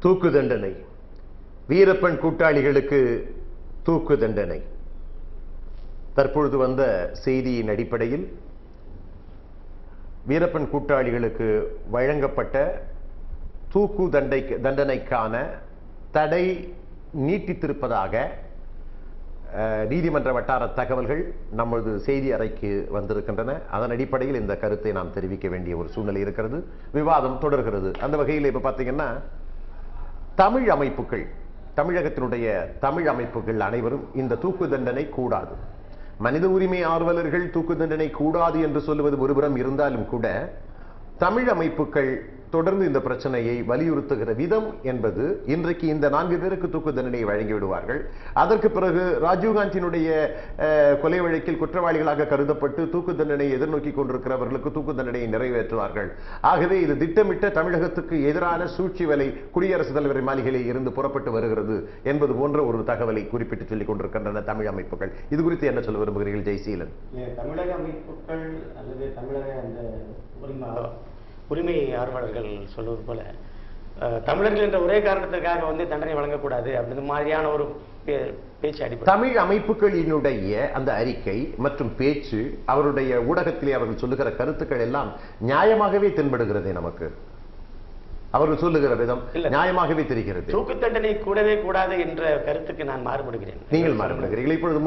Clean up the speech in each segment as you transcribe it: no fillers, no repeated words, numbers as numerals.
தூக்கு தண்டனை. வீரப்பன் கூட்டாளிகளுக்கு தூக்கு தண்டனை. தற்பொழுது வந்த செய்தியின் அடிப்படையில் வீரப்பன் கூட்டாளிகளுக்கு வழங்கப்பட்ட தூக்கு தண்டனைக்கான தடை நீட்டித்திருப்பதாக நீதிமன்ற வட்டார தகவல்கள் நமது செய்தி அறைக்கு வந்திருக்கின்றன. அதன் அடிப்படையில் இந்த கருத்தை நாம் தெரிவிக்க வேண்டிய ஒரு சூழ்நிலை இருக்கிறது. விவாதம் தொடர்கிறது. அந்த வகையில் இப்ப பாத்தீங்கன்னா தமிழ் அமைப்புகள், தமிழகத்தினுடைய தமிழ் அமைப்புகள் அனைவரும் இந்த தூக்கு தண்டனை கூடாது, மனித உரிமை ஆர்வலர்கள் தூக்கு தண்டனை கூடாது என்று சொல்லுவது ஒருபுறம் இருந்தாலும் கூட தமிழ் அமைப்புகள் தொடர்ந்து இந்த பிரச்சனையை வலியுறுத்துகிற விதம் என்பது இன்றைக்கு இந்த 4 பேருக்கு தூக்கு தண்டனையை வழங்கி விடுவார்கள். அதற்கு பிறகு ராஜீவ்காந்தியினுடைய கொலை வழக்கில் குற்றவாளிகளாக கருதப்பட்டு தூக்கு தண்டனை எதிர்நோக்கி கொண்டிருக்கிறவர்களுக்கு தூக்கு தண்டனையை நிறைவேற்றுவார்கள். ஆகவே இது திட்டமிட்ட தமிழகத்துக்கு எதிரான சூழ்ச்சி வேலை குடியரசுத் தலைவர் மாளிகையில் இருந்து புறப்பட்டு வருகிறது என்பது போன்ற ஒரு தகவலை குறிப்பிட்டு சொல்லிக் கொண்டிருக்கின்றன தமிழ் அமைப்புகள். இது குறித்து என்ன சொல்ல விரும்புகிறீர்கள் ஜெய்சீலன்? தமிழக அமைப்புகள் அல்லது தமிழக அந்த உரிமை ஆர்வலர்கள் சொல்வது போல தமிழர்கள் என்ற ஒரே காரணத்திற்காக தண்டனை வழங்கக்கூடாது அப்படின்ற மாதிரியான ஒரு பேச்சு அடிப்படை தமிழ் அமைப்புகளினுடைய அந்த அறிக்கை மற்றும் பேச்சு, அவருடைய ஊடகத்திலே அவர்கள் சொல்லுகிற கருத்துக்கள் எல்லாம் நியாயமாகவே தென்படுகிறதே. நமக்கு அவர்கள் சொல்லுகிற விதம் நியாயமாகவே தெரிகிறது. தூக்கு தண்டனை கூடவே கூடாது என்ற கருத்துக்கு நான் மாறுபடுகிறேன். நீங்கள் மாறுபடுகிறீர்கள். இப்பொழுது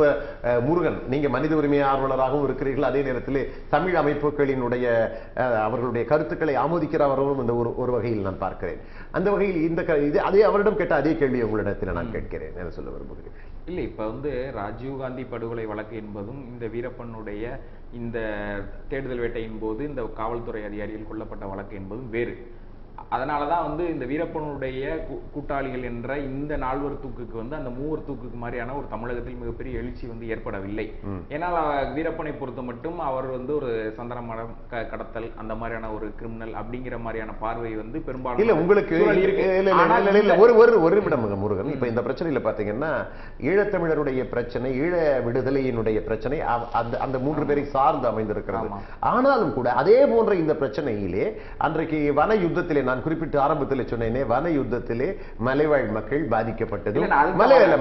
முருகன், நீங்க மனித உரிமை ஆர்வலராகவும் இருக்கிறீர்கள், அதே நேரத்தில் தமிழ் அமைப்புகளினுடைய அவர்களுடைய கருத்துக்களை ஆமோதிக்கிறவர்களும் இந்த ஒரு வகையில் நான் பார்க்கிறேன். அந்த வகையில் அதே அவரிடம் கேட்ட அதே கேள்வி உங்களிடத்தில் நான் கேட்கிறேன். என்ன சொல்ல விரும்புகிறேன்? இல்லை, இப்ப ராஜீவ்காந்தி படுகொலை வழக்கு என்பதும் இந்த வீரப்பனுடைய இந்த தேடுதல் வேட்டையின் போது இந்த காவல்துறை அதிகாரிகள் கொல்லப்பட்ட வழக்கு என்பதும் வேறு. அதனாலதான் இந்த வீரப்பனுடைய கூட்டாளிகள் என்ற இந்த 4 தூக்குக்கு அந்த 3 தூக்குக்கு மாதிரியான ஒரு தமிழகத்தில் மிகப்பெரிய எழுச்சி ஏற்படவில்லை. ஏன்னா வீரப்பனை பொறுத்த மட்டும் அவர் ஒரு சந்தன மரம் கடத்தல் அந்த மாதிரியான ஒரு கிரிமினல் அப்படிங்கிற மாதிரியான பார்வை பெரும்பாலும் இல்ல உங்களுக்கு ஒரு நிமிடம் முருகன். இப்ப இந்த பிரச்சனையில பாத்தீங்கன்னா ஈழத்தமிழருடைய பிரச்சனை, ஈழ விடுதலையினுடைய பிரச்சனை அந்த 3 பேரை சார்ந்து அமைந்திருக்கிறது. ஆனாலும் கூட அதே போன்ற இந்த பிரச்சனையிலே அன்றைக்கு வன யுத்தத்திலே நான் குறிப்பிட்டு ஆரம்பத்தில் சொன்னேனே, வன யுத்தத்திலே மலைவாழ் மக்கள் பாதிக்கப்பட்டது,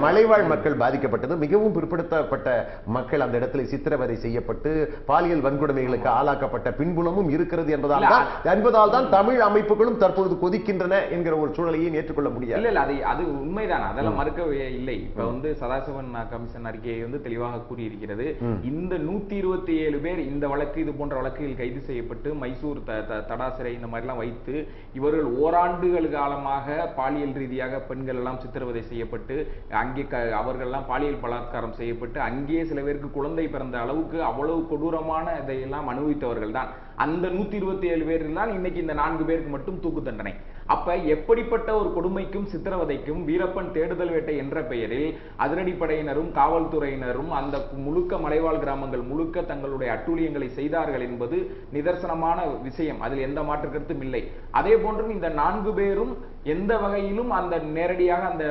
மலைவாழ் மக்கள் பாதிக்கப்பட்டது, மிகவும் பிற்படுத்தப்பட்ட மக்கள் அந்த இடத்துல சித்திரவதை செய்யப்பட்டு பாலியல் வன்கொடுமைகளுக்கு ஆளாக்கப்பட்ட பின்புலமும் இருக்கிறது என்பதால் தான் தமிழ் அமைப்புகளும் தற்பொழுது கொதிக்கின்றன என்கிற ஒரு சூழலையை ஏற்றுக்கொள்ள முடியாது. இல்ல அது உண்மைதான், அதெல்லாம் மறுக்கவே இல்லை. இப்ப சதாசிவன் கமிஷன் அறிக்கையை தெளிவாக கூறியிருக்கிறது. இந்த 127 பேர் இந்த வழக்கு இது போன்ற வழக்குகள் கைது செய்யப்பட்டு மைசூர் தடா சிறை இந்த மாதிரி எல்லாம் வைத்து இவர்கள் ஓராண்டுகள் காலமாக பாலியல் ரீதியாக பெண்கள் எல்லாம் சித்திரவதை செய்யப்பட்டு அங்கே அவர்கள் எல்லாம் பாலியல் பலாத்காரம் செய்யப்பட்டு அங்கே சில பேருக்கு குழந்தை பிறந்த அளவுக்கு அவ்வளவு கொடூரமான இதையெல்லாம் அனுபவித்தவர்கள் தான். அந்த 127 பேரில் தான் இன்னைக்கு இந்த 4 பேருக்கு மட்டும் தூக்கு தண்டனை. அப்ப எப்படிப்பட்ட ஒரு கொடுமைக்கும் சித்திரவதைக்கும் வீரப்பன் தேடுதல் வேட்டை என்ற பெயரில் அதிரடிப்படையினரும் காவல்துறையினரும் அந்த முழுக்க மலைவாழ் கிராமங்கள் முழுக்க தங்களுடைய அட்டூழியங்களை செய்தார்கள் என்பது நிதர்சனமான விஷயம். அதில் எந்த மாற்று கருத்தும் இல்லை. அதே போன்றும் இந்த 4 பேரும் எந்த வகையிலும் அந்த நேரடியாக அந்த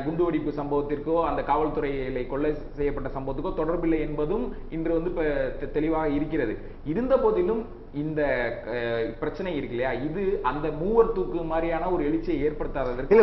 குண்டுவெடிப்பு சம்பவத்திற்கோ அந்த காவல்துறையிலே கொள்ளை செய்யப்பட்ட சம்பவத்துக்கோ தொடர்பில்லை என்பதும் இன்று தெளிவாக இருக்கிறது. இருந்த போதிலும் இந்த பிரச்சனை இருக்கு இல்லையா, இது அந்த 3 தூக்கு மாதிரியான ஒரு எழுச்சியை ஏற்படுத்தாததற்கு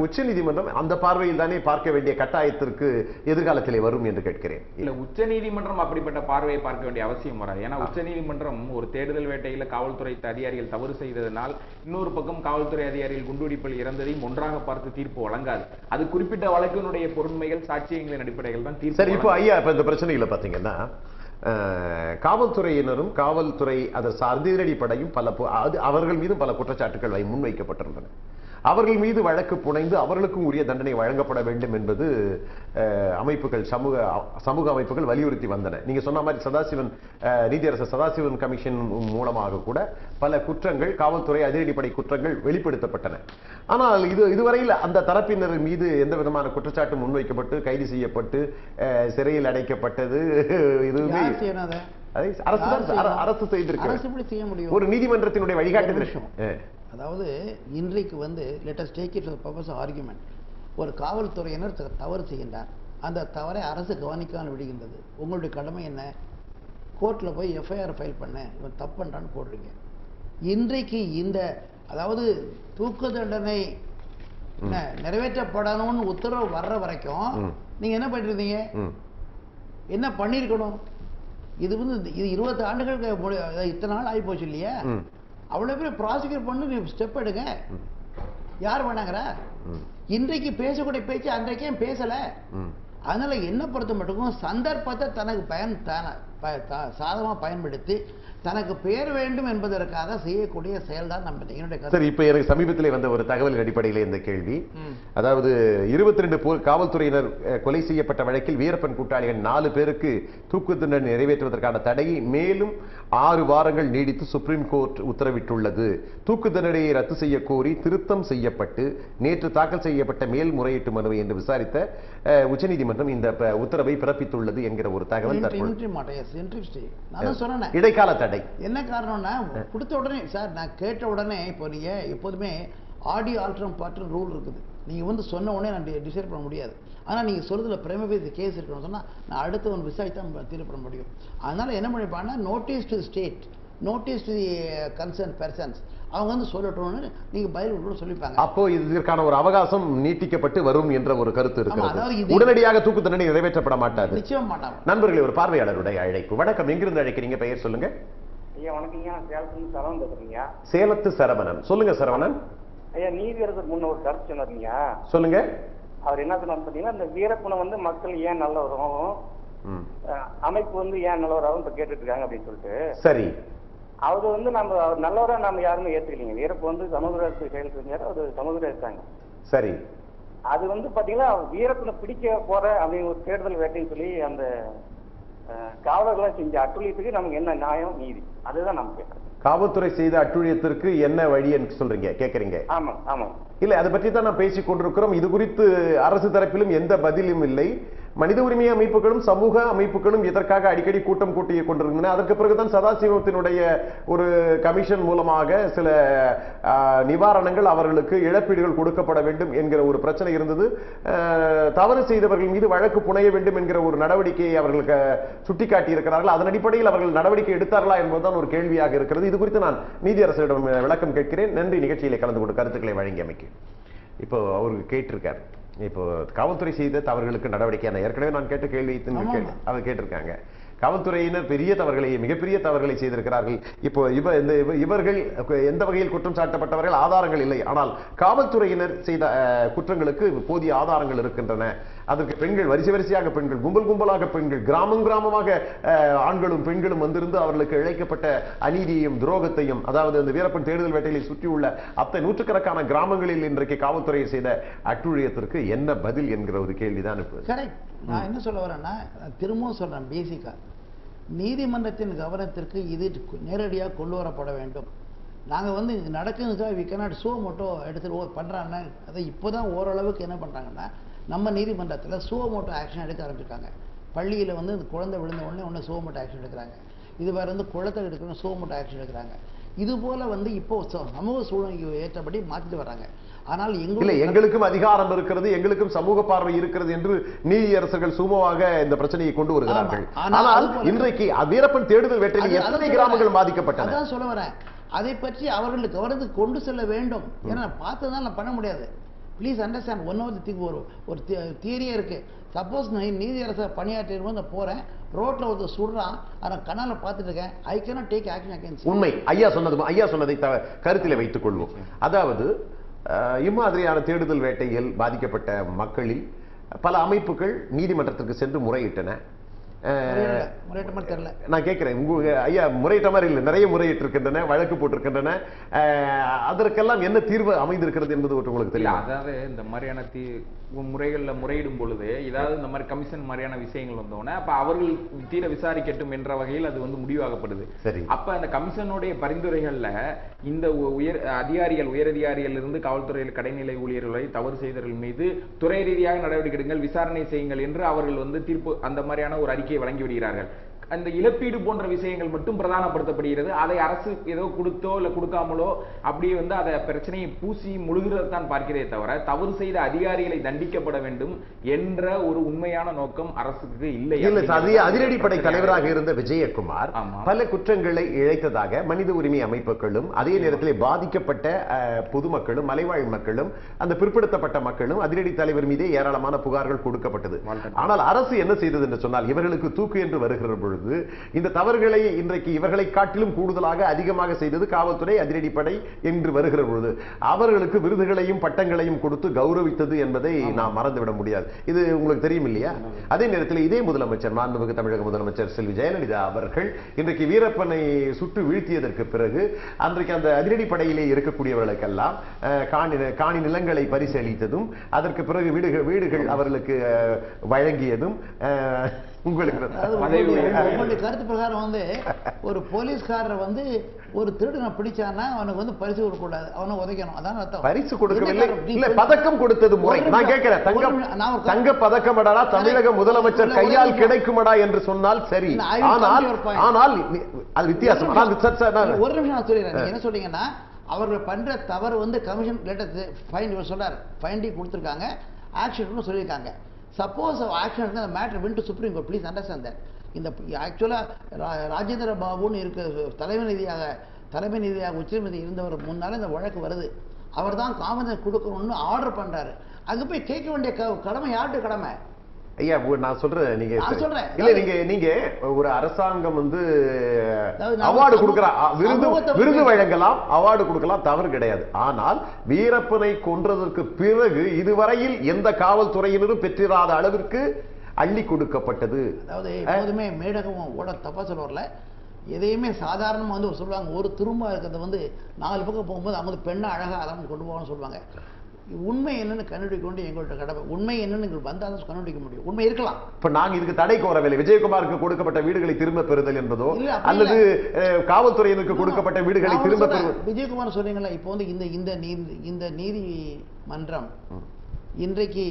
உச்சநீதிமன்றம் அந்த பார்வையில் தானே பார்க்க வேண்டிய கட்டாயத்திற்கு எதிர்காலத்திலே வரும் என்று கேட்கிறேன். இல்ல, உச்சநீதிமன்றம் அப்படிப்பட்ட பார்வையை பார்க்க வேண்டிய அவசியம் வராது. ஏன்னா உச்சநீதிமன்றம் ஒரு தேடுதல் வேட்டையில காவல்துறை அதிகாரிகள் தவறு செய்ததனால் இன்னொரு பக்கம் காவல்துறை அதிகாரிகள் குண்டுவெடிப்பில் இறந்ததையும் ஒன்றாக பார்த்து தீர்ப்பு வழங்காது. அது குறிப்பிட்ட வழக்கினுடைய பொருண்மைகள் சாட்சியங்களின் அடிப்படையில் தான் தீர்ப்பு. சரி, இப்போ ஐயா இந்த பிரச்சனையில பாத்தீங்கன்னா காவல்துறையினரும் காவல்துறை அதை அதிரடிப்படையும் அவர்கள் மீதும் பல குற்றச்சாட்டுகள் முன்வைக்கப்பட்டிருந்தன. அவர்கள் மீது வழக்கு புனைந்து அவர்களுக்கும் உரிய தண்டனை வழங்கப்பட வேண்டும் என்பது அமைப்புகள் சமூக அமைப்புகள் வலியுறுத்தி வந்தன. நீங்க சொன்ன மாதிரி சதாசிவன் நீதியரசர் சதாசிவன் கமிஷன் மூலமாக கூட பல குற்றங்கள், காவல்துறை அதிரடிப்படை குற்றங்கள் வெளிப்படுத்தப்பட்டன. ஆனால் இதுவரையில் அந்த தரப்பினர் மீது எந்த விதமான குற்றச்சாட்டு முன்வைக்கப்பட்டு கைது செய்யப்பட்டு சிறையில் அடைக்கப்பட்டது எதுவுமே அரசு செய்திருக்கிறது. ஒரு நீதிமன்றத்தினுடைய வழிகாட்டுதல். அதாவது இன்றைக்கு let us take it for the purpose of argument. ஒரு காவல்துறையினர் தவறு செய்கின்றார், அந்த தவறை அரசு கவனிக்காமல் விடுகின்றது. உங்களுடைய கடமை என்ன? கோர்ட்டில் போய் எஃப்ஐஆர் ஃபைல் பண்ண, இவன் தப்பு பண்ணுறான்னு போடுறீங்க. இன்றைக்கு இந்த அதாவது தூக்கு தண்டனை நிறைவேற்றப்படணும்னு உத்தரவு வர்ற வரைக்கும் நீங்க என்ன பண்ணிருந்தீங்க? என்ன பண்ணிருக்கணும்? இது இது 20 ஆண்டுகளுக்கு இத்தனை நாள் ஆகி போச்சு இல்லையா? அவ்வளவு பேர் ப்ராசிக்யூட் பண்ணி நீ ஸ்டெப் எடுங்க. யார் வேணாங்கிறா? இன்றைக்கு பேசக்கூடிய பேச்சு அன்றைக்கே பேசல. அதனால என்ன பொறுத்த மட்டும் சந்தர்ப்பத்தை தனக்கு சாதகமா பயன்படுத்தி தனக்கு பேர் வேண்டும் என்பதற்காக செய்யக்கூடிய செயல் தான் நம்ம என்னுடைய. சரி, இப்ப எனக்கு சமீபத்திலே வந்த ஒரு தகவல் அடிப்படையில் இந்த கேள்வி, அதாவது 22 காவல்துறையினர் கொலை செய்யப்பட்ட வழக்கில் வீரப்பன் கூட்டாளிகள் 4 பேருக்கு தூக்கு தண்டனை நிறைவேற்றுவதற்கான தடையை மேலும் 6 வாரங்கள் நீடித்து சுப்ரீம் கோர்ட் உத்தரவிட்டுள்ளது. தூக்கு தண்டனையை ரத்து செய்ய கோரி திருத்தம் செய்யப்பட்டு நேற்று தாக்கல் செய்யப்பட்ட மேல்முறையீட்டு மனுவை என்று விசாரித்த உச்சநீதிமன்றம் இந்த உத்தரவை பிறப்பித்துள்ளது என்கிற ஒரு தகவல் இடைக்கால தடை. என்ன காரணம்னா கொடுத்த உடனே சார் நான் கேட்ட உடனே இப்போ நீங்க எப்போதுமே ஆடியோ ஆல்டரம் பார்ட் ரூல் இருக்குது. நீங்க வந்து சொன்ன உடனே நான் டிசைட் பண்ண முடியாது. ஆனா நீங்க சொல்றதுல பிரேம பேசி கேஸ் இருக்கணும்னு சொன்னா நான் அடுத்த ஒரு விசாரித்து தான் தீர்வு பண்ண முடியும். அதனால என்ன பண்ணிப்பாங்கன்னா notice to state, notice to the concern persons, அவங்க வந்து சொல்லட்டும்னு நீங்க பதில் சொல்லிப்பாங்க. அப்போ இதற்கான ஒரு அவகாசம் நீட்டிக்கப்பட்டு வரும் என்ற ஒரு கருத்து இருக்கு. உடனடியாக தூக்கு தண்டனை நிறைவேற்றப்பட மாட்டாது. நிச்சயம் மாட்டாங்க. நண்பர்களே, ஒரு பார்வையாளருடைய அழைப்பு. வணக்கம், எங்கிருந்து அழைக்கிறீங்க? பெயர் சொல்லுங்க. ஐயா வணக்கங்க, சேலத்துலேருந்து சரவணன் பேசுறீங்க. சேலத்து சரவணன், சொல்லுங்க சரவணன். ஐயா, நீதியரசர் முன்ன ஒரு கருத்து சொன்னாருங்க. சொல்லுங்க. அவர் என்ன சொன்னார் பார்த்தீங்கன்னா, இந்த வீரப்பனை வந்து மக்கள் ஏன் நல்லவராகவும் அமைப்பு வந்து ஏன் நல்லவராகவும் இப்ப கேட்டுட்டு இருக்காங்க அப்படின்னு சொல்லிட்டு. சரி, அவர் வந்து நம்ம நல்லவரா நம்ம யாருமே ஏத்துக்கலீங்க. வீரப்ப வந்து சமூக செயல் செஞ்சாரு, அவர் சமூக இருக்காங்க. சரி, அது வந்து பாத்தீங்கன்னா வீரப்பனை பிடிக்க போற அப்படின்னு ஒரு தேடுதல் வேட்டைன்னு சொல்லி அந்த காவலர்களாம் செஞ்ச அட்டுழியத்துக்கு நமக்கு என்ன நியாயம் நீதி, அதுதான் நம்ம கேட்கறோம். காவல்துறை செய்த அட்டுழியத்திற்கு என்ன வழி என்று சொல்றீங்க, கேக்குறீங்க? ஆமா ஆமா. இல்ல, அதை பற்றி தான் நான் பேசிக் கொண்டிருக்கிறோம். இது குறித்து அரசு தரப்பிலும் எந்த பதிலும் இல்லை. மனித உரிமை அமைப்புகளும் சமூக அமைப்புகளும் இதற்காக அடிக்கடி கூட்டம் கூட்டிக் கொண்டிருந்தன. அதற்கு பிறகுதான் சதாசிவத்தினுடைய ஒரு கமிஷன் மூலமாக சில நிவாரணங்கள், அவர்களுக்கு இழப்பீடுகள் கொடுக்கப்பட வேண்டும் என்கிற ஒரு பிரச்சனை இருந்தது. தவறு செய்தவர்கள் மீது வழக்கு புனைய வேண்டும் என்கிற ஒரு நடவடிக்கையை அவர்களுக்கு சுட்டிக்காட்டி இருக்கிறார்கள். அதன் அடிப்படையில் அவர்கள் நடவடிக்கை எடுத்தார்களா என்பதுதான் ஒரு கேள்வியாக இருக்கிறது. இது குறித்து நான் நீதியரசரிடம் விளக்கம் கேட்கிறேன். நன்றி, நிகழ்ச்சியிலே கலந்து கொண்டு கருத்துக்களை வழங்கியமைக்கு. இப்போ அவருக்கு கேட்டிருக்காரு, இப்போ காவல்துறை செய்த தவறுகளுக்கு நடவடிக்கை ஏற்கனவே நான் கேட்ட கேள்வி அவர் கேட்டிருக்காங்க. காவல்துறையினர் பெரிய தவறுகளை, மிகப்பெரிய தவறுகளை செய்திருக்கிறார்கள். இப்போ இவர்கள் எந்த வகையில் குற்றம் சாட்டப்பட்டவர்கள் ஆதாரங்கள் இல்லை. ஆனால் காவல்துறையினர் செய்த குற்றங்களுக்கு போதிய ஆதாரங்கள் இருக்கின்றன. அதற்கு பெண்கள் வரிசையாக பெண்கள், கும்பல் கும்பலாக பெண்கள், கிராமமாக ஆண்களும் பெண்களும் வந்திருந்து அவர்களுக்கு இழைக்கப்பட்ட அநீதியையும் துரோகத்தையும், அதாவது அந்த வீரப்பன் தேடுதல் வேட்டையை சுற்றியுள்ள அத்தனை நூற்றுக்கணக்கான கிராமங்களில் இன்றைக்கு காவல்துறை செய்த அட்டுழியத்திற்கு என்ன பதில் என்கிற ஒரு கேள்விதான். நான் என்ன சொல்ல வரேன்னா, திரும்பவும் சொல்றேன், பேசிக்கா நீதிமன்றத்தின் கவனத்திற்கு இது நேரடியாக கொண்டு வரப்பட வேண்டும். நாங்கள் வந்து இது நடக்குதுக்காக வி கேனாட் சோ மோட்டோ எடுத்துட்டு பண்ணுறாங்கன்னா, அதை இப்போதான் ஓரளவுக்கு என்ன பண்ணுறாங்கன்னா, நம்ம நீதிமன்றத்தில் சோ மோட்டோ ஆக்ஷன் எடுக்க ஆரம்பிச்சிருக்காங்க. பள்ளியில் வந்து இந்த குழந்தை விழுந்த உடனே சோ மோட்டோ ஆக்ஷன் எடுக்கிறாங்க. இது வேறு வந்து குளத்தை எடுக்கணும், சோ மோட்டோ ஆக்ஷன் எடுக்கிறாங்க. இது போல வந்து இப்போ சமூக சூழ்நிலைக்கு ஏற்றபடி மாற்றிட்டு வர்றாங்க. ஆனால் எங்களுக்கும் அதிகாரம் இருக்கிறது, எங்களுக்கும் சமூக பார்வை இருக்கிறது என்று நீதியரசர்கள் சுமூகமாக இந்த பிரச்சனையை கொண்டு வருகிறார்கள். ஆனால் இன்றைக்கு வீரப்பன் தேடுதல் வேட்டையில் எத்தனை கிராமங்கள் பாதிக்கப்பட்டன? அதான் சொல்ல வரேன். அதை பற்றி அவர்களுக்கு கவனத்துக்கு கொண்டு செல்ல வேண்டும். ஏன்னா பார்த்ததான் நான் பண்ண முடியாது. Please understand. One of the thing, ஒரு தியரியே இருக்கு. சப்போஸ் நான் நீதியரசர் பணியாற்றிருக்கும் நான் போறேன், ரோட்ல ஒருத்தர் சுடுறான், அதை கண்ணால பார்த்துட்டு இருக்கேன், I cannot take action against. உண்மை, ஐயா சொன்னதை கருத்தில் வைத்துக் கொள்வோம். அதாவது இம்மாதிரியான தேடுதல் வேட்டையில் பாதிக்கப்பட்ட மக்களில் பல அமைப்புகள் நீதிமன்றத்திற்கு சென்று முறையிட்டன. நான் கேட்கிறேன், ஐயா முறையிட்ட மாதிரி இல்லை, நிறைய முறையிட்டு இருக்கின்றன, வழக்கு போட்டிருக்கின்றன. அதற்கெல்லாம் என்ன தீர்வு அமைந்திருக்கிறது என்பது உங்களுக்கு தெரியும். அதாவது இந்த மாதிரியான முறைகள்ல முறையிடும் பொழுது ஏதாவது இந்த மாதிரி கமிஷன் மாதிரியான விஷயங்கள் வந்தோடனே அப்ப அவர்கள் தீர விசாரிக்கட்டும் என்ற வகையில் அது வந்து முடிவாகப்படுது. சரி, அப்ப அந்த கமிஷனுடைய பரிந்துரைகள்ல இந்த உயரதிகாரிகள் இருந்து காவல்துறையில் கடைநிலை ஊழியர்களை தவறு செய்தவர்கள் மீது துறை ரீதியாக நடவடிக்கை எடுங்கள், விசாரணை செய்யுங்கள் என்று அவர்கள் வந்து தீர்ப்பு அந்த மாதிரியான ஒரு அறிக்கையை வழங்கி விடுகிறார்கள். அந்த இழப்பீடு போன்ற விஷயங்கள் மட்டும் பிரதானப்படுத்தப்படுகிறது. அதை அரசு ஏதோ கொடுத்தோ இல்ல கொடுக்காமலோ அப்படியே வந்து அதை பிரச்சனையை பூசி முழுகிறதான் பார்க்கிறதே தவிர தவறு செய்த அதிகாரிகளை தண்டிக்கப்பட வேண்டும் என்ற ஒரு உண்மையான நோக்கம் அரசுக்கு இல்லை. அதிரடிப்படை தலைவராக இருந்த விஜயகுமார் பல குற்றங்களை இழைத்ததாக மனித உரிமை அமைப்புகளும் அதே நேரத்தில் பாதிக்கப்பட்ட பொதுமக்களும் மலைவாழ் மக்களும் அந்த பிற்படுத்தப்பட்ட மக்களும் அதிரடி தலைவர் மீதே ஏராளமான புகார்கள் கொடுக்கப்பட்டது. ஆனால் அரசு என்ன செய்தது என்று சொன்னால் இவர்களுக்கு தூக்கு என்று வருகிற பொழுது இந்த தவறுகளை இன்றைக்கு இவர்களை காட்டிலும் கூடுதலாக அதிகமாக செய்தது காவல்துறை அதிரடிப்படை என்று வருகிற பொழுது அவர்களுக்கு விருதுகளையும் பட்டங்களையும் கொடுத்து கௌரவித்தது என்பதை நாம் மறந்துவிட முடியாது. இது உங்களுக்கு தெரியும் இல்லையா? அதே நேரத்தில் இதே முதலமைச்சர் மாண்புமிகு தமிழக முதலமைச்சர் செல்வி ஜெயலலிதா அவர்கள் இன்றைக்கு வீரப்பனை சுட்டு வீழ்த்தியதற்கு பிறகு அன்றைக்கு அந்த அதிரடிப்படையிலே இருக்கக்கூடியவர்களுக்கெல்லாம் காணி நிலங்களை பரிசீலித்ததும் அதற்கு பிறகு வீடுகள் அவர்களுக்கு வழங்கியதும் உங்களுக்கு கருத்து பிரகாரம் வந்து ஒரு போலீஸ்காரர் வந்து ஒரு திருடனை பிடிச்சானா அவனுக்கு வந்து பரிசு கொடுக்கக்கூடாது, அவனை உதைக்கணும். அதான் அர்த்தம். பரிசு கொடுக்கவில்லை, இல்ல பதக்கம் கொடுத்தது முறை. நான் கேட்கிறேன், தங்க பதக்கமடா தமிழக முதலமைச்சர் கையால் கிடைக்குமடா என்று சொன்னால் சரி. ஆனால் அது வித்தியாசம். ஒரு நிமிஷம் நான் சொல்லிடுறேன். என்ன சொல்றீங்கன்னா அவர்கள் பண்ற தவறு வந்து கமிஷன் லேட்டஸ்ட் ஃபைன் சொல்றாரு, ஃபைண்டிங் கொடுத்துருக்காங்க, ஆக்ஷன் சொல்லியிருக்காங்க. சப்போஸ் ஆக்ஷன் அந்த matter win to supreme court, please understand that. இந்த ஆக்சுவலாக ராஜேந்திர பாபுன்னு இருக்க தலைமை நீதியாக உச்சநீதிமன்றம் இருந்தவர் முன்னால இந்த வழக்கு வருது. அவர் தான் காமன் கொடுக்கணும்னு ஆர்டர் பண்றாரு. அங்கே போய் கேட்க வேண்டிய கடமை யார்கிட்ட கடமை? ஐயா நான் சொல்றேன், நீங்க இல்ல நீங்க ஒரு அரசாங்கம் வந்து அவார்டு கொடுக்கலாம், விருது வழங்கலாம், அவார்டு கொடுக்கலாம், தவறு கிடையாது. ஆனால் வீரப்பனை கொன்றதற்கு பிறகு இதுவரையில் எந்த காவல்துறையினரும் பெற்றிராத அளவிற்கு அள்ளி கொடுக்கப்பட்டது. அதாவது எப்போதுமே மேடகம் ஓட தப்பா சொல்ல எதையுமே சாதாரணமா வந்து சொல்லுவாங்க. ஒரு திரும்ப இருக்கிறத வந்து 4 பக்கம் போகும்போது அவங்க பெண்ணை அழகா அறம் கொண்டு போவான்னு சொல்லுவாங்க. உண்மை என்னன்னு கண்டுபிடிக்க வேண்டிய எங்கள்கிட்ட கடமை. உண்மை என்னன்னு வந்தாலும் கண்டுபிடிக்க முடியும். உண்மை இருக்கலாம். இப்ப நாங்க இதுக்கு தடை கோரவில்லை. விஜயகுமாருக்கு கொடுக்கப்பட்ட வீடுகளை திரும்ப பெறுதல் என்பதோ அல்லது காவல்துறையினருக்கு கொடுக்கப்பட்ட வீடுகளை திரும்ப பெறுவது. விஜயகுமார் சொல்றீங்களா, இப்போ வந்து இந்த நீதிமன்றம் இன்றைக்கு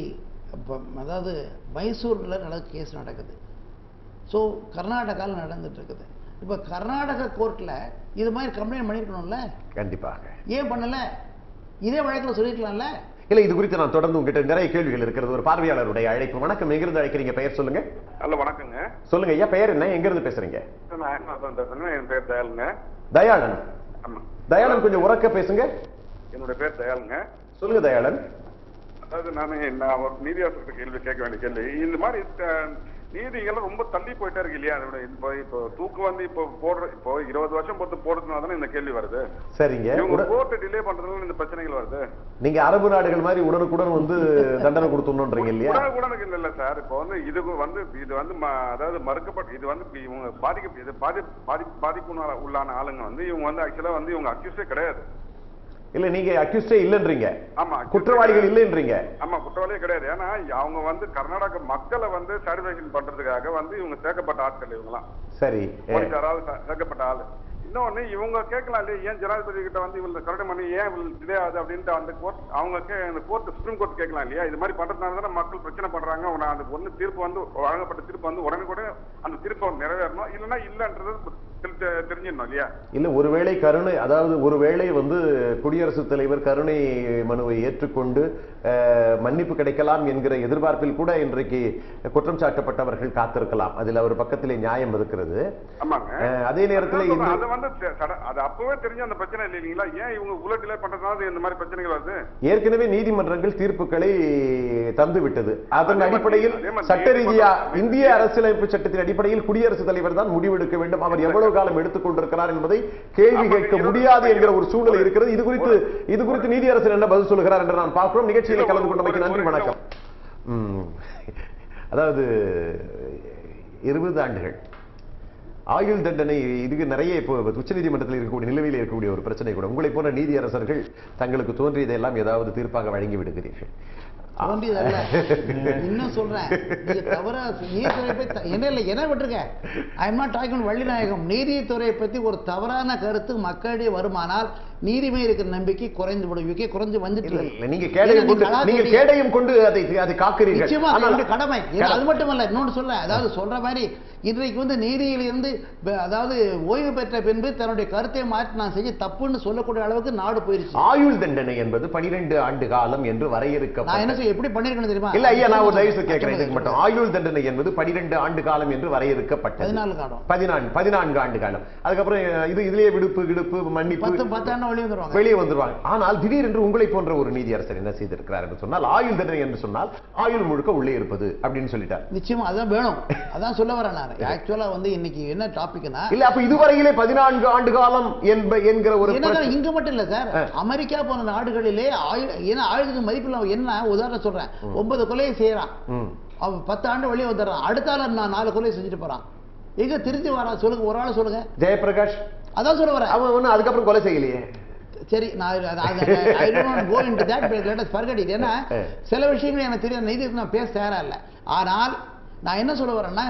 அதாவது மைசூர்ல கேஸ் நடக்குது. ஸோ கர்நாடகாவில் நடந்துட்டு இருக்குது. இப்ப கர்நாடக கோர்ட்ல இது மாதிரி கம்ப்ளைண்ட் பண்ணிருக்கணும்ல. கண்டிப்பாக. ஏன் பண்ணல? இதே வழக்கில் சொல்லிருக்கலாம்ல. இல்ல இது குறித்து நான் தொடர்ந்து உங்ககிட்ட நிறைய கேள்விகள் இருக்கிறது. ஒரு பார்வையாளருடைய அழைப்பு. வணக்கம், எங்கிருந்து அழைக்கிறீங்க? பெயர் சொல்லுங்க. ஹலோ, வணக்கங்க. சொல்லுங்க ஐயா, பெயர் என்ன, எங்க இருந்து பேசுறீங்க? என் பேர் தயாளுங்க. தயாளன்? தயாளன் கொஞ்சம் உரக்க பேசுங்க. என்னோட பேர் தயாளுங்க. சொல்லுங்க தயாளன். அதாவது நான் ஒரு நீதியாளர்கிட்ட கேள்வி கேட்க வேண்டிய கேள்வி. இந்த மாதிரி நீதிகள் ரொம்ப தள்ளி போயிட்டே இருக்கு இல்லையா? இப்போ தூக்கு வந்து இப்போ 20 வருஷம் பொறுத்து போடுறதுனால தானே இந்த கேள்வி வருது. சரிங்க. இவங்க கோர்ட் டிலே பண்றதுனால இந்த பிரச்சனைகள் வருது. நீங்க அரபு நாடுகள் மாதிரி உடனுக்குடன் வந்து தண்டனை கொடுத்துறீங்க இல்லையா? உடனுக்கு இல்ல சார். இப்போ வந்து இது வந்து அதாவது மறுக்கப்பட்ட இது வந்து இவங்க பாதிப்பு உள்ளான ஆளுங்க வந்து இவங்க வந்து ஆக்சுவலா வந்து இவங்க அக்யூஸே கிடையாது. இல்ல நீங்க அக்யூஸ்டே இல்லன்றீங்க. ஆமா, குற்றவாளிகள் இல்லன்றீங்க. ஆமா, குற்றவாளியே கிடையாது. ஏன்னா அவங்க வந்து கர்நாடக மக்களை வந்து சாட்டிஸ்ஃபேக்ஷன் பண்றதுக்காக வந்து இவங்க சேர்க்கப்பட்ட ஆட்கள் இவங்கலாம். சரி, யாராவது சேர்க்கப்பட்ட ஆளு. இன்னொன்னு இவங்க கேட்கலாம் இல்லையா, ஏன் ஜனாதிபதி கிட்ட வந்து இவங்க கரெக்ட் பண்ணி ஏன் இவங்க டிலே ஆகுது அப்படின்ட்டு அந்த கோர்ட் அவங்க கோர்ட் சுப்ரீம் கோர்ட் கேட்கலாம் இல்லையா? இது மாதிரி பண்றதுனால தானே மக்கள் பிரச்சனை பண்றாங்க. அந்த ஒண்ணு தீர்ப்பு வந்து வழங்கப்பட்ட தீர்ப்பு வந்து உடனே கூட அந்த தீர்ப்பை நிறைவேறணும், இல்லைன்னா இல்லன்றது தெரிஞ்சிடணும் இல்லையா? இல்ல ஒருவேளை கருணை, அதாவது ஒருவேளை வந்து குடியரசுத் தலைவர் கருணை மனுவை ஏற்றுக்கொண்டு மன்னிப்பு கிடைக்கலாம் என்கிற எதிர்பார்ப்பில் கூட இன்றைக்கு குற்றம் சாட்டப்பட்டவர்கள் காத்திருக்கலாம். அதில் அவர் பக்கத்திலே நியாயம் இருக்கிறது. அதே நேரத்தில் அது அப்பவே தெரிஞ்ச அந்த பிரச்சனை இல்லைங்களா? ஏன் இவங்க இவ்வளவு டிலே பண்றதுனால இந்த மாதிரி பிரச்சனைகள் வருது? ஏற்கனவே நீதிமன்றங்கள் தீர்ப்புகளை தந்து விட்டது. அதன் அடிப்படையில் சட்ட ரீதியா இந்திய அரசியலமைப்பு சட்டத்தின் அடிப்படையில் குடியரசுத் தலைவர் தான் முடிவெடுக்க வேண்டும். அவர் எவ்வளவு காலம் எடுத்துக் கொண்டிருக்கிறார் என்பதை கேள்வி கேட்க முடியாது என்கிற ஒரு சூழ்நிலை இருக்கிறது. இது குறித்து நீதியரசர் என்ன பதில் சொல்லுகிறார் என்று நான் பார்க்கிறோம். நிகழ்ச்சியில் கலந்து கொண்டமைக்கு நன்றி, வணக்கம். அதாவது 20 ஆண்டுகள் ஆயுள் தண்டனை, இதுக்கு நிறைய இப்போ உச்சநீதிமன்றத்தில் இருக்கக்கூடிய நிலுவையில் இருக்கக்கூடிய ஒரு பிரச்சனை கூட. உங்களை போன்ற நீதியரசர்கள் தங்களுக்கு தோன்றியதெல்லாம் ஏதாவது தீர்ப்பாக வழங்கி விடுகிறீர்கள். இன்னும் சொல்றேன், என்ன விட்டுருக்க, I am not talking Vallinayagam. நீதித்துறையை பத்தி ஒரு தவறான கருத்து மக்களிடையே வருமானால் நீதிமை இருக்கிற நம்பிக்கை குறைந்து விடும். UK குறைஞ்சு வந்துட்டு நீங்க கேடையும் கொண்டு அதை காக்கிறீர்கள். நிச்சயமா அது கடமை. அது மட்டுமல்ல, இன்னொன்று சொல்ல, அதாவது சொல்ற மாதிரி இன்றைக்கு வந்து நீதியில் இருந்து அதாவது ஓய்வு பெற்ற பின்பு தன்னுடைய கருத்தை மாற்றி நான் செய்ய தப்புன்னு சொல்லக்கூடிய அளவுக்கு நாடு போயிருச்சு. ஆயுள் தண்டனை என்பது 12 ஆண்டு காலம் என்று வரையறுக்க. நான் என்ன செய்ய எப்படி பண்ணிருக்கணும் தெரியுமா? இல்ல ஐயா, நான் ஒரு தயவு கேட்கிறேன் இதுக்கு மட்டும். ஆயுள் தண்டனை என்பது 12 ஆண்டு காலம் என்று வரையறுக்கப்பட்டது. 14 ஆண்டு காலம். அதுக்கப்புறம் இதுலயே விடுப்பு மன்னிப்பு 10 ஆண்டு வெளியே வந்துருவாங்க. ஆனால் திடீரென்று உங்களை போன்ற ஒரு நீதியரசர் என்ன செய்திருக்கிறார் என்று சொன்னால், ஆயுள் தண்டனை என்று சொன்னால் ஆயுள் முழுக்க உள்ளே இருப்பது அப்படின்னு சொல்லிட்டார். நிச்சயமா அதான் வேணும். அதான் சொல்ல வரேன் நான். ஆக்சுவலா வந்து இன்னைக்கு என்ன டாபிக்னா, இல்ல அப்ப இதுவரையிலே 14 ஆண்டு காலம் என்கிற ஒரு இங்க மட்டும் இல்ல சார், அமெரிக்கா போன நாடுகளிலே ஆயுளுக்கு மதிப்பு என்ன உதாரணம் சொல்றேன். 9 கொலையை செய்யறான், அவன் 10 ஆண்டு வெளியே வந்துடுறான். அடுத்த ஆள் நான் 4 கொலையை செஞ்சுட்டு போறான். எங்க திருத்தி வரா சொல்லுங்க, ஒரு ஆள் சொல்லுங்க. ஜெயபிரகாஷ் அதான் சொல்ல வரேன். அவன் ஒண்ணு அதுக்கப்புறம் கொலை செய்யலையே. சரி, ஏன்னா சில விஷயங்கள் எனக்கு தெரியும், நீதி நான் பேச தயாரா இல்லை. ஆனால் நான் என்ன சொல்ல வரேன்னா,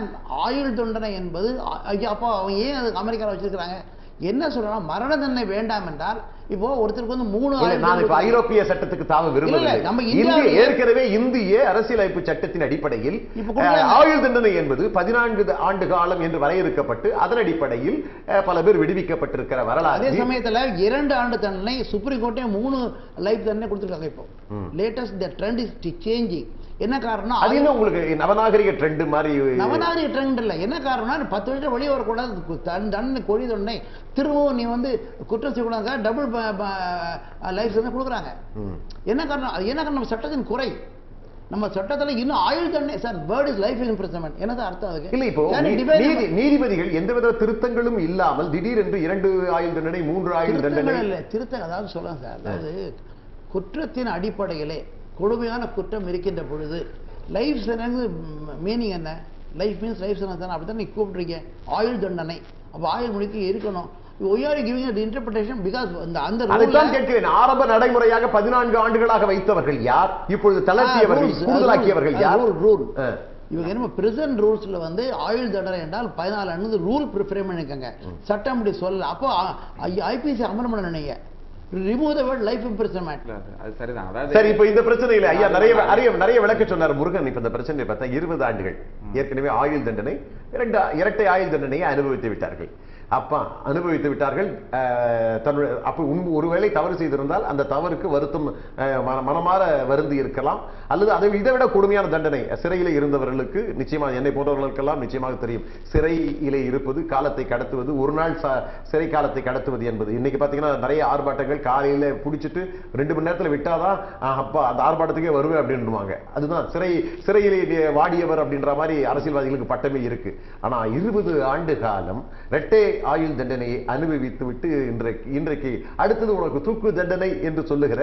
ஆயுள் தண்டனை என்பது அப்போ அவங்க ஏன் அதுக்கு அமெரிக்காவில் வச்சிருக்கிறாங்க? என்ன சொல்றேன்னா, மரண தண்டனை வேண்டாம் என்றால் இப்போ ஒருத்தருக்கு வந்து 3 நான் இப்ப ஐரோப்பிய சட்டத்துக்கு தாவ விரும்பவில்லை. நம்ம ஏற்கனவே இந்திய அரசியலமைப்பு சட்டத்தின் அடிப்படையில் ஆயுள் தண்டனை என்பது 14 ஆண்டு காலம் என்று வரையறுக்கப்பட்டு அதன் அடிப்படையில் பல பேர் விடுவிக்கப்பட்டிருக்கிற வரலாறு. அதே சமயத்தில் 2 ஆண்டு தண்டனை சுப்ரீம் கோர்ட்டே 3 லைஃப் தண்டனை கொடுத்துருக்காங்க. இப்போ latest the trend is changing. என்ன காரணம்? அது என்ன உங்களுக்கு நவநாகரிக ட்ரெண்ட் மாதிரி? நவநாகரிக ட்ரெண்ட் இல்ல. என்ன காரணம்னா 10 வருஷம் வெளியே வரக்கூடாது தண்டனை கொடி தண்டனை திரும்பவும் நீ வந்து குற்றம் செய்யக்கூடாது, டபுள் லைஃப் தண்டனை கொடுக்குறாங்க. என்ன காரணம்? அது என்ன காரணம்? நம்ம சட்டத்தின் குறை. நம்ம சட்டத்துல இன்னும் ஆயுள் தண்டனை சார், வேர்ட் இஸ் லைஃப் இம்ப்ரிசன்மென்ட். என்னது அர்த்தம் அதுக்கு? இல்ல இப்போ நீதிபதிகள் எந்தவித திருத்தங்களும் இல்லாமல் திடீரென்று 2 ஆயுள் தண்டனை 3 ஆயுள் தண்டனை இல்ல. திருத்தம் அதாவது சொல்லுங்க சார், அதாவது குற்றத்தின் அடிப்படையிலே கொடுமையான குற்றம் இருக்கின்ற பொழுது லைஃப் சென்டென்ஸ் மீனிங் என்ன? லைஃப் மீன்ஸ் லைஃப் சென்டென்ஸ் தானே, அப்படித்தான் நீ கூப்பிடுறீங்க. ஆயுள் தண்டனை அப்ப ஆயுள் முடிக்க இருக்கணும். ஆரம்ப நடைமுறையாக 14 ஆண்டுகளாக வைத்தவர்கள் யார்? இப்பொழுது தளர்த்தியவர்கள், கூடுதலாக்கியவர்கள் யார்? ரூல் இவங்க என்ன பிரசன்ட் ரூல்ஸ்ல வந்து ஆயுள் தண்டனை என்றால் 14 ஆண்டு ரூல் ப்ரிஃபர் பண்ணிருக்காங்க. சட்டம் அப்படி சொல்லல. அப்போ ஐபிசி அமர்மணம் பண்ணீங்க. remove the word life imprisonment. அது சரிதான். அதாவது சரி, இப்போ இந்த பிரச்சனையில ஐயா நிறைய விளக்க சொன்னார் முருகன். இப்ப இந்த பிரச்சனையை பார்த்தா 20 ஆண்டுகள் ஏற்கனவே ஆயுள் தண்டனை, இரட்டை ஆயுள் தண்டனையை அனுபவித்து விட்டார்கள். அப்பா அனுபவித்து விட்டார்கள். அப்ப ஒருவேளை தவறு செய்திருந்தால் அந்த தவறுக்கு வருத்தம் மனமாற வருந்தி இருக்கலாம். அல்லது அதை இதை விட கொடுமையான தண்டனை சிறையிலே இருந்தவர்களுக்கு நிச்சயமாக, என்னை போன்றவர்களுக்கெல்லாம் நிச்சயமாக தெரியும், சிறையிலே இருப்பது, காலத்தை கடத்துவது, ஒரு நாள் சிறை காலத்தை கடத்துவது என்பது. இன்னைக்கு பாத்தீங்கன்னா நிறைய ஆர்ப்பாட்டங்கள் காலையில பிடிச்சிட்டு 2 மணி நேரத்தில் விட்டாதான் அப்பா அந்த ஆர்ப்பாட்டத்துக்கே வருவேன் அப்படின்னுவாங்க. அதுதான் சிறையிலே வாடியவர் அப்படின்ற மாதிரி அரசியல்வாதிகளுக்கு பட்டமே இருக்கு. ஆனா 20 ஆண்டு காலம் இரட்டை ஆயுள் தண்டனையை அனுபவித்து விட்டு இன்றைக்கு அடுத்தது உனக்கு தூக்கு தண்டனை என்று சொல்லுகிற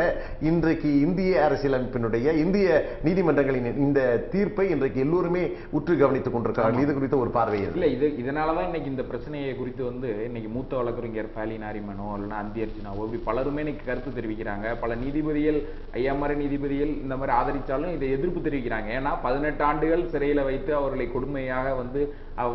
இன்றைக்கு இந்திய அரசியலமைப்பினுடைய, இந்திய நீதிமன்றங்களின் இந்த தீர்ப்பை இன்றைக்கு எல்லோருமே உற்று கவனித்துக் கொண்டிருக்கிறார்கள். இது குறித்த ஒரு பார்வை இல்ல. இதனாலதான் இன்னைக்கு இந்த பிரச்சனையை குறித்து வந்து இன்னைக்கு மூத்த வழக்கறிஞர் பாலி நாரிமனோ இல்லைன்னா அந்தி அர்ஜுனாவோ இப்படி பலருமே இன்னைக்கு கருத்து தெரிவிக்கிறாங்க. பல நீதிபதிகள், ஐயா மாதிரி நீதிபதிகள் இந்த மாதிரி ஆதரித்தாலும் இதை எதிர்ப்பு தெரிவிக்கிறாங்க. ஏன்னா 18 ஆண்டுகள் சிறையில வைத்து அவர்களை கொடுமையாக வந்து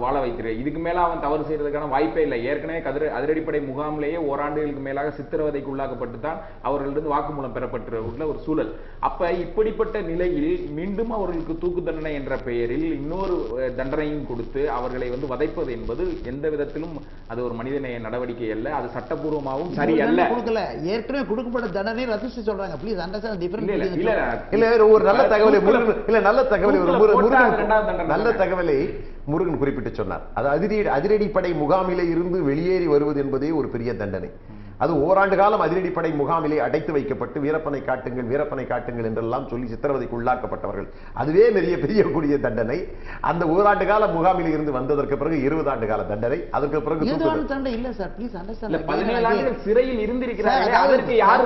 வாழ வைக்கிறார். இதுக்கு மேல அவன் தவறு செய்யறதுக்கான வாய்ப்பே இல்லை. ஏற்கனவே அதிரடிப்படை முகாமிலேயே ஓராண்டுகளுக்கு மேலாக சித்திரவதைக்கு உள்ளாக்கப்பட்டு தான் அவர்களிடம் வாக்குமூலம் பெறப்பட்டுள்ள ஒரு சூழல். அப்ப இப்படிப்பட்ட நிலையில் மீண்டும் அவர்களுக்கு தூக்கு தண்டனை என்ற பெயரில் இன்னொரு தண்டனையும் கொடுத்து அவர்களை வந்து வதைப்பது என்பது எந்த விதத்திலும் அது ஒரு மனிதநேய நடவடிக்கை அல்ல. அது சட்டப்பூர்வமாகவும் சரி அல்ல. ஏற்கனவே கொடுக்கப்பட்ட தண்டனை ரத்து செய்ய சொல்றாங்க. Please understand difference. இல்ல ஒரு நல்ல தகவலை முருகன் குறிப்பிட்டு சொன்னார். அது அதிரடிப்படை முகாமிலே இருந்து வெளியேறி வருவது என்பதே ஒரு பெரிய தண்டனை. அது ஓராண்டு காலம் அதிரடிப்படை முகாமிலே அடைத்து வைக்கப்பட்டு வீரப்பனை காட்டுங்கள் என்றெல்லாம் சொல்லி சித்திரவதைக்கு உள்ளாக்கப்பட்டவர்கள். அதுவே பெரிய கூடிய தண்டனை. அந்த ஓராண்டு கால முகாமிலே இருந்து வந்ததற்கு பிறகு 20 ஆண்டு கால தண்டனை. அதற்கு பிறகு இல்ல சார், ப்ளீஸ் அண்டர்ஸ்டாண்ட். 17 ஆண்டுகள் சிறையில் இருந்திருக்கிறார்கள். அதற்கு யார்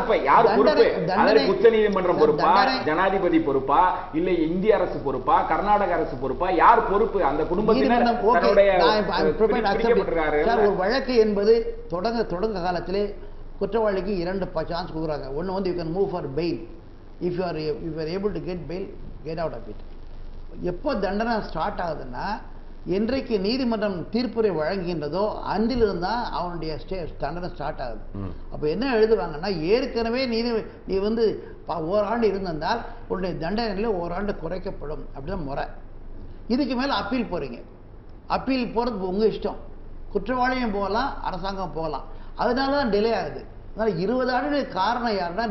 பொறுப்பு? அதற்கு உச்சநீதிமன்றம் பொறுப்பா, ஜனாதிபதி பொறுப்பா, இல்ல இந்திய அரசு பொறுப்பா, கர்நாடக அரசு பொறுப்பா? யார் பொறுப்பு? அந்த குடும்பத்தினர் ஒரு வழக்கு என்பது தொடங்க காலத்திலே குற்றவாளிக்கு 2 சான்ஸ் கொடுக்குறாங்க. ஒன்று வந்து you can move for bail. If you are able to get bail, get out of it. எப்போ தண்டனை ஸ்டார்ட் ஆகுதுன்னா என்றைக்கு நீதிமன்றம் தீர்ப்புரை வழங்குகின்றதோ அன்றிலிருந்து தான் அவனுடைய தண்டனை ஸ்டார்ட் ஆகுது. அப்போ என்ன எழுதுவாங்கன்னா, ஏற்கனவே நீ வந்து ஓராண்டு இருந்திருந்தால் உன்னுடைய தண்டனையில் ஓராண்டு குறைக்கப்படும் அப்படிதான் முறை. இதுக்கு மேலே அப்பீல் போகிறீங்க. அப்பீல் போகிறது உங்கள் இஷ்டம். குற்றவாளியும் போகலாம், அரசாங்கம் போகலாம். அதனால தான் டிலே ஆகுது. அதனால 20 ஆண்டு காரணம் யாருன்னா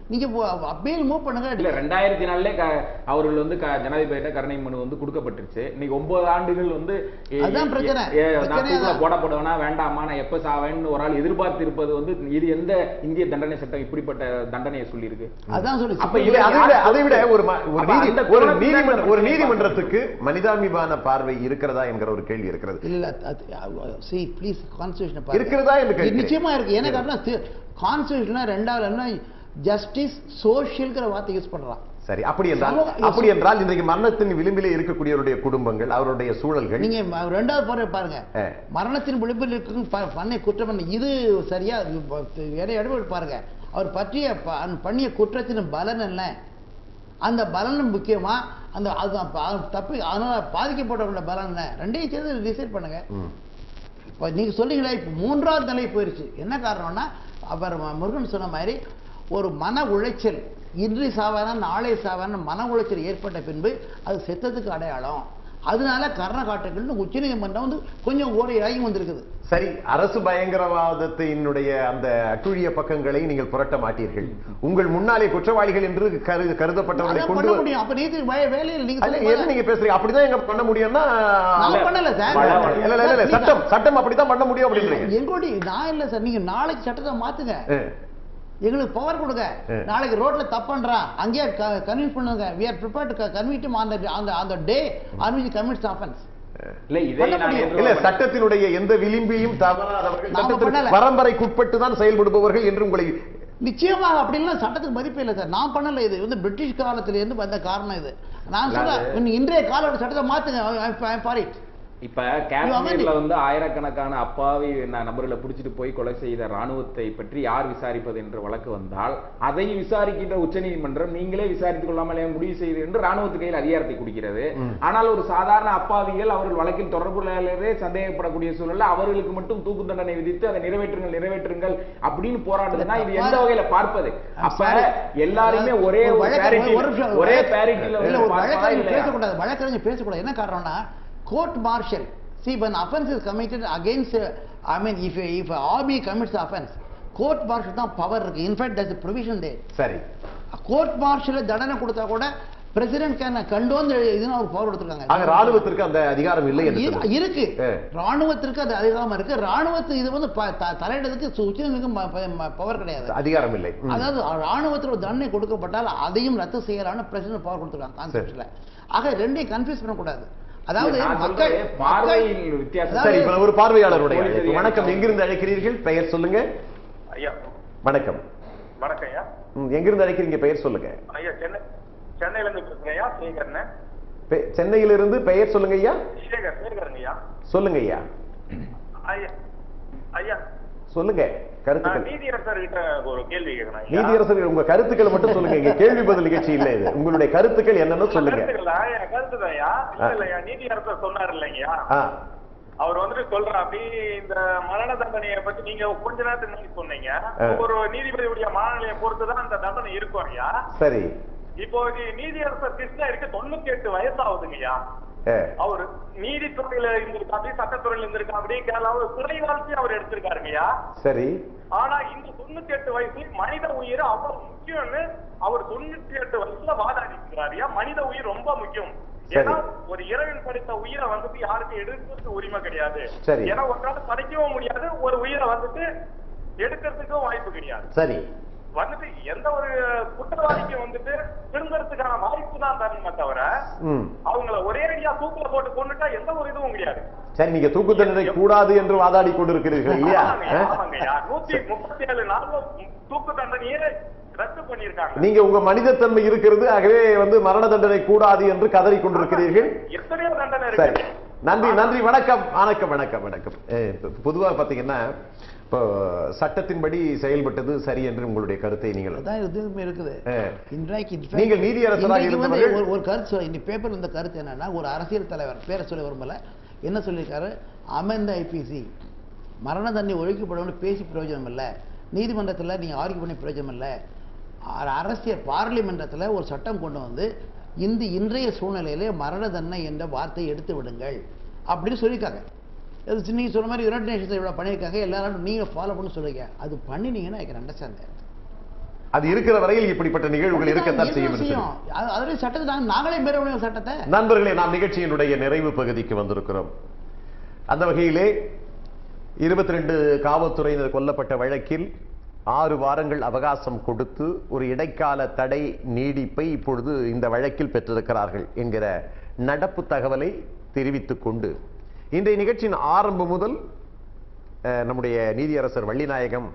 நீங்க அப்பீல் மூவ் பண்ணுங்க. இல்ல 2004 அவர்கள் வந்து ஜனாதிபதியிட்ட கருணை மனு வந்து கொடுக்கப்பட்டுருச்சு. இன்னைக்கு 9 ஆண்டுகள் வந்து அதான் பிரச்சனை. போடப்படுவனா வேண்டாமா, நான் எப்ப சாவேன்னு ஒரு ஆள் எதிர்பார்த்து இருப்பது வந்து இது எந்த இந்திய தண்டனை சட்டம் இப்படிப்பட்ட தண்டனையை சொல்லி இருக்கு? அதான் சொல்லி அதை விட ஒரு நீதிமன்றத்துக்கு மனிதாபிமான பார்வை இருக்கிறதா என்கிற ஒரு கேள்வி இருக்கிறது. இல்ல see please constitution இருக்கிறதா என்று நிச்சயமா இருக்கு. ஏன்னா காரணம் கான்ஸ்டிடியூஷனா ரெண்டாவது ஜஸ்டிஸ் சோஷியல்ங்கிற வார்த்தை யூஸ் பண்றான். சரி, அப்படி என்றால் இன்றைக்கு மரணத்தின் விளிம்பிலே இருக்கக்கூடியவருடைய குடும்பங்கள், அவருடைய சூழல்கள், நீங்க ரெண்டாவது பாருங்க, மரணத்தின் விளிம்பில் இருக்கும் பண்ண குற்றம் இது சரியா பாருங்க. அவர் பண்ணிய குற்றத்தின் பலன் என்ன, அந்த பலனும் முக்கியமா, அந்த தப்பு அதனால பாதிக்கப்பட்டவங்களோட பலன் என்ன, ரெண்டையும் சேர்ந்து டிசைட் பண்ணுங்க. இப்போ நீங்க சொல்றீங்களா, இப்போ 3வது நிலை போயிருச்சு. என்ன காரணம்னா, அவர் முருகன் சொன்ன மாதிரி ஒரு மன உளைச்சல், இன்று சாவான நாளை சாவான மன உளைச்சல் ஏற்பட்ட பின்பு அது செத்ததுக்கு அடையாளம். அதனால கர்ண காட்டுகள் உச்ச நீதிமன்றம் வந்து கொஞ்சம் இறங்கி வந்திருக்குது. சரி, அரசு பயங்கரவாதத்தினுடைய அந்த அட்டுழிய பக்கங்களை நீங்கள் புரட்ட மாட்டீர்கள். உங்கள் முன்னாலே குற்றவாளிகள் என்று கருதப்பட்டவர்களை கொண்டு முடியும். அப்ப நீதி வேலையில் நீங்க பேசுறீங்க, அப்படிதான் எங்க பண்ண முடியும்னா பண்ணல சார், சட்டம் அப்படிதான் பண்ண முடியும் அப்படின்றீங்க. எங்களுடைய நான் இல்ல சார், நீங்க நாளைக்கு சட்டத்தை மாத்துங்க, எங்களுக்கு பவர் கொடுங்க. நாளைக்கு ரோட்ல தப்புன்றான், அங்கேயே கன்வின்ஸ் பண்ணுங்க. we are prepared to convict him on the day on which he commits the offense. இல்ல, சட்டத்தினுடைய எந்த விளிம்பையும் தவறாதவர்கள், வரம்பரைக்குட்பட்டு தான் செயல்படுபவர்கள் என்று உங்களை நிச்சயமாக அப்படிலாம் சட்டத்துக்கு மதிப்பே இல்லை சார். நான் பண்ணல, இது வந்து பிரிட்டிஷ் காலத்துல இருந்து வந்த காரணம் இது. நான் சொல்ல இன்றைய காலோட சட்டத்தை மாத்துங்க. இப்ப காஷ்மீர்ல வந்து ஆயிரக்கணக்கான அப்பாவி நபர்களை பிடிச்சிட்டு போய் கொலை செய்த ராணுவத்தை பற்றி யார் விசாரிப்பது என்று வழக்கு வந்தால் அதை விசாரிக்கின்ற உச்சநீதிமன்றம் நீங்களே விசாரித்துக் கொள்ளாமல் முடிவு செய்து என்று ராணுவத்து கையில் அதிகாரத்தை கொடுக்கிறது. ஆனால் ஒரு சாதாரண அப்பாவிகள் அவர்கள் வழக்கில் தொடர்புகளே சந்தேகப்படக்கூடிய சூழல்ல அவர்களுக்கு மட்டும் தூக்கு தண்டனை விதித்து அதை நிறைவேற்றுங்கள் அப்படின்னு போராடுதுன்னா இது எந்த வகையில பார்ப்பது? அப்ப எல்லாருமே ஒரே பேரிட்டில வழக்கறிஞர் பேசக்கூடாது. என்ன காரணம்னா, court martial, see, when offense is committed against if army commits the offense, court martial தான் பவர் இருக்கு. in fact there's a provision there. சரி, court martial தண்டனை கொடுத்தா கூட பிரசிடென்ட் கேன் கண்டோன் இதுன்னு ஒரு பவர் கொடுத்திருக்காங்க. ஆக ராணுவத்திற்கு அந்த அதிகாரம் இல்லை இருக்கு. ராணுவத்திற்கு அந்த அதிகாரம் இருக்கு. ராணுவத்துக்கு இது வந்து தலையிடத்துக்கு உச்சநீதிமன்றம் பவர் கிடையாது, அதிகாரம் இல்லை. அதாவது ராணுவத்தில் ஒரு தண்டனை கொடுக்கப்பட்டால் அதையும் ரத்து செய்யலாம்னு பிரசிடென்ட் பவர் கொடுத்திருக்காங்க கான்ஸ்டிடியூஷன்ல. ஆக ரெண்டையும் கன்ஃபியூஸ் பண்ணக்கூடாது. அதாவது ஒரு பார்வையாளருடைய வணக்கம், எங்கிருந்து அழைக்கிறீர்கள், பெயர் சொல்லுங்க. ஐயா வணக்கம். வணக்கம் ஐயா. எங்கிருந்து அழைக்கிறீங்க, பெயர் சொல்லுங்க. ஐயா சென்னையில இருந்து பேசுறேன் ஐயா, சேகர்னே. சென்னையிலிருந்து பெயர் சொல்லுங்க ஐயா. சேகருங்க ஐயா. சொல்லுங்க ஐயா. ஐயா சொல்லுங்க, கருத்துக்கள். நீதியரசர் கிட்ட ஒரு கேள்வி கேட்கணும். நீதியரசர் உங்க கருத்துக்களை மட்டும் சொல்லுங்க, இங்க கேள்வி பதில் நிகழ்ச்சி இல்ல இது. உங்களுடைய கருத்துக்கள் என்னன்னு சொல்லுங்க. கருத்துதாயா இல்லையா, நீதியரசர் சொன்னார் இல்லைங்கய்யா, அவர் வந்துட்டு சொல்ற அப்படி இந்த மரண தண்டனையை பத்தி நீங்க கொஞ்ச நேரத்துக்கு சொன்னீங்க. ஒரு நீதிபதியுடைய மனநிலையை பொறுத்துதான் அந்த தண்டனை இருக்கும் ஐயா. சரி, இப்போ நீதியரசர் கிருஷ்ணருக்கு 98 வயசு ஆகுதுங்கய்யா. அவர் நீதித்துறையில இருந்திருக்காப்படி, சட்டத்துறையில இருந்திருக்காப்படி, சிறை வாழ்க்கை அவர் எடுத்திருக்காருங்கய்யா. சரி, ஆனா இந்த 98 வயசுல மனித உயிர் அவ்வளவு முக்கியம்னு அவர் 98 வயசுல வாதாடிக்கிறாரியா. மனித உயிர் ரொம்ப முக்கியம். ஏன்னா ஒரு இறைவன் படைத்த உயிரை வந்துட்டு யாருக்கும் எடுக்கிறதுக்கு உரிமை கிடையாது. ஏன்னா ஒருத்தால படைக்கவும் முடியாது, ஒரு உயிரை வந்துட்டு எடுக்கிறதுக்கும் வாய்ப்பு கிடையாது. சரி, வந்துட்டு எந்த ஒரு குற்றவாளிக்கு வந்துட்டு திரும்பறதுக்கான வாய்ப்பு தான் தரணுமே தவிர அவங்கள ஒரே அடியா தூக்குல போட்டு கொண்டுட்டா எந்த ஒரு இதுவும் கிடையாது. சரி, நீங்க தூக்கு தண்டனை கூடாது என்று வாதாடி கொண்டிருக்கிறீர்கள் இல்லையா? 137 நாள் தூக்கு தண்டனையே ரத்து பண்ணிருக்காங்க. நீங்க உங்க மனிதத்தன்மை இருக்கிறது, ஆகவே மரண தண்டனை கூடாது என்று கதறி கொண்டிருக்கிறீர்கள். எத்தனையோ தண்டனை இருக்கு. நன்றி நன்றி, வணக்கம் வணக்கம் வணக்கம் வணக்கம். பொதுவாக பாத்தீங்கன்னா இப்போ சட்டத்தின்படி செயல்பட்டது சரி என்று உங்களுடைய கருத்தை நீங்கள் இருக்குது. நீங்கள் நீதியரசராக ஒரு கருத்து இந்த பேப்பர் இந்த கருத்து என்னன்னா, ஒரு அரசியல் தலைவர் பேரை சொல்ல விரும்பல, என்ன சொல்லியிருக்காரு, அமெண்ட் ஐபிசி, மரண தண்டனை ஒழிக்கப்படும் பேசி பிரயோஜனம் இல்லை, நீதிமன்றத்தில் நீங்கள் ஆர்கியூ பண்ணி பிரயோஜனம் இல்லை, அரசியல் பார்லிமெண்டத்தில் ஒரு சட்டம் கொண்டு வந்து இன்றைய சூழ்நிலையிலே மரண தண்டனை என்ற வார்த்தையை எடுத்து விடுங்கள் அப்படின்னு சொல்லியிருக்காங்க. அது நீங்கள் சொன்ன மாதிரி யுனைடெட் நேஷன்ஸ் இவ்வளோ பண்ணியிருக்காங்க, எல்லாரும் நீங்கள் ஃபாலோ பண்ண சொல்லுங்க. அது பண்ணினீங்கன்னா ஐ கேன் அண்டர்ஸ்டாண்ட். அது இருக்கிற வரையில் இப்படிப்பட்ட நிகழ்வுகள் இருக்கத்தான் செய்யும். அதே சட்டத்தை நாங்களே மீற சட்டத்தை. நண்பர்களே, நாம் நிகழ்ச்சியினுடைய நிறைவு பகுதிக்கு வந்திருக்கிறோம். அந்த வகையிலே 22 காவல்துறையினர் கொல்லப்பட்ட வழக்கில் 6 வாரங்கள் அவகாசம் கொடுத்து ஒரு இடைக்கால தடை நீடிப்பை இப்பொழுது இந்த வழக்கில் பெற்றிருக்கிறார்கள் என்கிற நடப்பு தகவலை தெரிவித்துக் கொண்டு இன்றைய நிகழ்ச்சியின் ஆரம்பம் முதல் நம்முடைய நீதியரசர் வள்ளிநாயகம்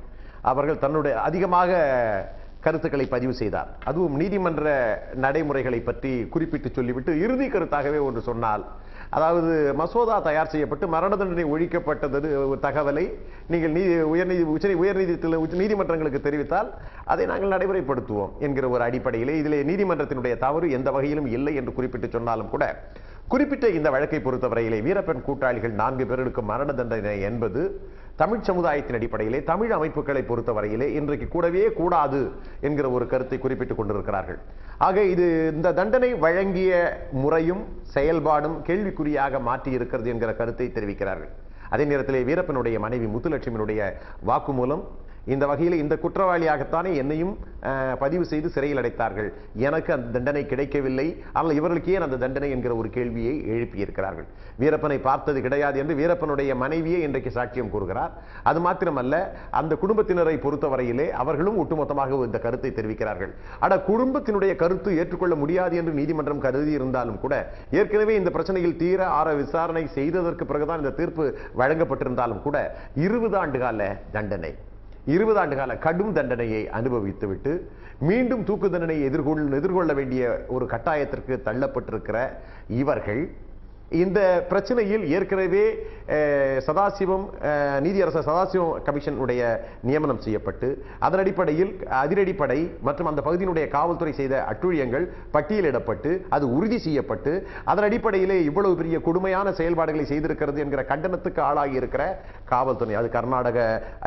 அவர்கள் தன்னுடைய அதிகமாக கருத்துக்களை பதிவு செய்தார். அதுவும் நீதிமன்ற நடைமுறைகளை பற்றி குறிப்பிட்டு சொல்லிவிட்டு இறுதி கருத்தாகவே ஒன்று சொன்னால், அதாவது மசோதா தயார் செய்யப்பட்டு மரண தண்டனை ஒழிக்கப்பட்டது தகவலை நீங்கள் நீதிமன்றங்களுக்கு தெரிவித்தால் அதை நாங்கள் நடைமுறைப்படுத்துவோம் என்கிற ஒரு அடிப்படையிலே இதிலே நீதிமன்றத்தினுடைய தவறு எந்த வகையிலும் இல்லை என்று குறிப்பிட்டு சொன்னாலும் கூட, குறிப்பிட்ட இந்த வழக்கை பொறுத்தவரையிலே வீரப்பன் கூட்டாளிகள் 4 பேருக்கு மரண தண்டனை என்பது தமிழ் சமுதாயத்தின் அடிப்படையிலே தமிழ் அமைப்புகளை பொறுத்தவரையிலே இன்றைக்கு கூடவே கூடாது என்கிற ஒரு கருத்தை குறிப்பிட்டுக் கொண்டிருக்கிறார்கள். ஆக இந்த தண்டனை வழங்கிய முறையும் செயல்பாடும் கேள்விக்குறியாக மாற்றி இருக்கிறது என்கிற கருத்தை தெரிவிக்கிறார்கள். அதே நேரத்திலே வீரப்பனுடைய மனைவி முத்துலட்சுமியினுடைய வாக்குமூலம், இந்த வகையில் இந்த குற்றவாளியாகத்தானே என்னையும் பதிவு செய்து சிறையில் அடைத்தார்கள், எனக்கு அந்த தண்டனை கிடைக்கவில்லை, ஆனால் இவர்களுக்கு ஏன் அந்த தண்டனை என்கிற ஒரு கேள்வியை எழுப்பியிருக்கிறார்கள். வீரப்பனை பார்த்தது கிடையாது என்று வீரப்பனுடைய மனைவியே இன்றைக்கு சாட்சியம் கூறுகிறார். அது மாத்திரமல்ல, அந்த குடும்பத்தினரை பொறுத்தவரையிலே அவர்களும் ஒட்டுமொத்தமாக இந்த கருத்தை தெரிவிக்கிறார்கள். குடும்பத்தினுடைய கருத்து ஏற்றுக்கொள்ள முடியாது என்று நீதிமன்றம் கருதி இருந்தாலும் கூட, ஏற்கனவே இந்த பிரச்சனையில் தீர விசாரணை செய்ததற்கு பிறகுதான் இந்த தீர்ப்பு வழங்கப்பட்டிருந்தாலும் கூட 20 ஆண்டு கால தண்டனை, 20 ஆண்டு கால கடும் தண்டனையை அனுபவித்துவிட்டு மீண்டும் தூக்கு தண்டனையை எதிர்கொள்ள வேண்டிய ஒரு கட்டாயத்திற்கு தள்ளப்பட்டிருக்கிற இவர்கள் இந்த பிரச்சனையில் ஏற்கனவே சதாசிவம் நீதியரசர் சதாசிவம் கமிஷன் உடைய நியமனம் செய்யப்பட்டு அதன் அடிப்படையில் அதிரடிப்படை மற்றும் அந்த பகுதியினுடைய காவல்துறை செய்த அட்டூழியங்கள் பட்டியலிடப்பட்டு அது உறுதி செய்யப்பட்டு அதன் அடிப்படையிலே இவ்வளவு பெரிய கொடுமையான செயல்பாடுகளை செய்திருக்கிறது என்கிற கண்டனத்துக்கு ஆளாகி இருக்கிற காவல்துறை, அது கர்நாடக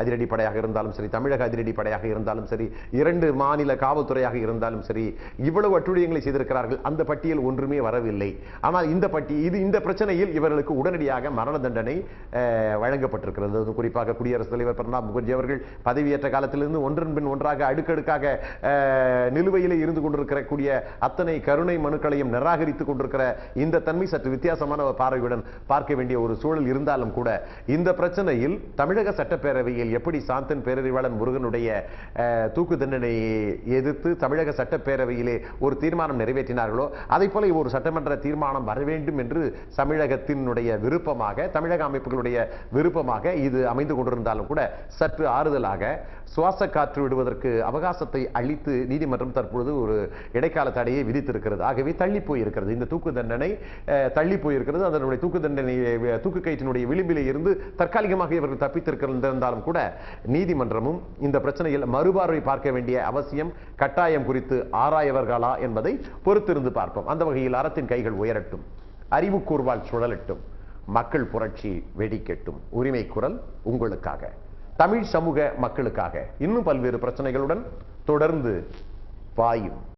அதிரடிப்படையாக இருந்தாலும் சரி, தமிழக அதிரடிப்படையாக இருந்தாலும் சரி, 2 மாநில காவல்துறையாக இருந்தாலும் சரி, இவ்வளவு அட்டூழியங்களை செய்திருக்கிறார்கள். அந்த பட்டியல் ஒன்றுமே வரவில்லை. ஆனால் இந்த பிரச்சனையில் இவர்களுக்கு உடனடியாக மரண தண்டனை வழங்கப்பட்டிருக்கிறது. குறிப்பாக குடியரசுத் தலைவர் பிரணாப் முகர்ஜி அவர்கள் பதவியேற்ற காலத்திலிருந்து ஒன்றன் பின் ஒன்றாக அடுக்கடுக்காக நிலுவையிலே இருந்து கொண்டிருக்கக்கூடிய அத்தனை கருணை மனுக்களையும் நிராகரித்துக் கொண்டிருக்கிற இந்த தன்மை சற்று வித்தியாசமான பார்வையுடன் பார்க்க வேண்டிய ஒரு சூழல் இருந்தாலும் கூட, இந்த பிரச்சனையில் தமிழக சட்டப்பேரவையில் எப்படி சாந்தன் பேரறிவாளன் முருகனுடைய தூக்கு தண்டனையை எதிர்த்து தமிழக சட்டப்பேரவையிலே ஒரு தீர்மானம் நிறைவேற்றினார்களோ, அதை போல ஒரு சட்டமன்ற தீர்மானம் வர வேண்டும் என்று தமிழகத்தினுடைய விருப்பமாக, தமிழக அமைப்புகளுடைய விருப்பமாக இது அமைந்து கொண்டிருந்தாலும் கூட, சற்று ஆறுதலாக சுவாச காற்று விடுவதற்கு அவகாசத்தை அளித்து நீதிமன்றம் தற்பொழுது ஒரு இடைக்கால தடையை விதித்திருக்கிறது. ஆகவே தள்ளி போயிருக்கிறது, இந்த தூக்கு தண்டனை தள்ளி போயிருக்கிறது. அதனுடைய தூக்கு தண்டனை தூக்கு கயிற்றினுடைய விளிம்பிலே இருந்து தற்காலிகமாக இவர்கள் தப்பித்திருந்தாலும் கூட நீதிமன்றமும் இந்த பிரச்சனையில் மறுபார்வை பார்க்க வேண்டிய அவசியம் கட்டாயம் குறித்து ஆராயவர்களா என்பதை பொறுத்திருந்து பார்ப்போம். அந்த வகையில் அறத்தின் கைகள் உயரட்டும், அறிவு கூர்வால் சுழலட்டும், மக்கள் புரட்சி வெடிக்கட்டும். உரிமை குரல் உங்களுக்காக, தமிழ் சமூக மக்களுக்காக இன்னும் பல்வேறு பிரச்சனைகளுடன் தொடர்ந்து பாயும்.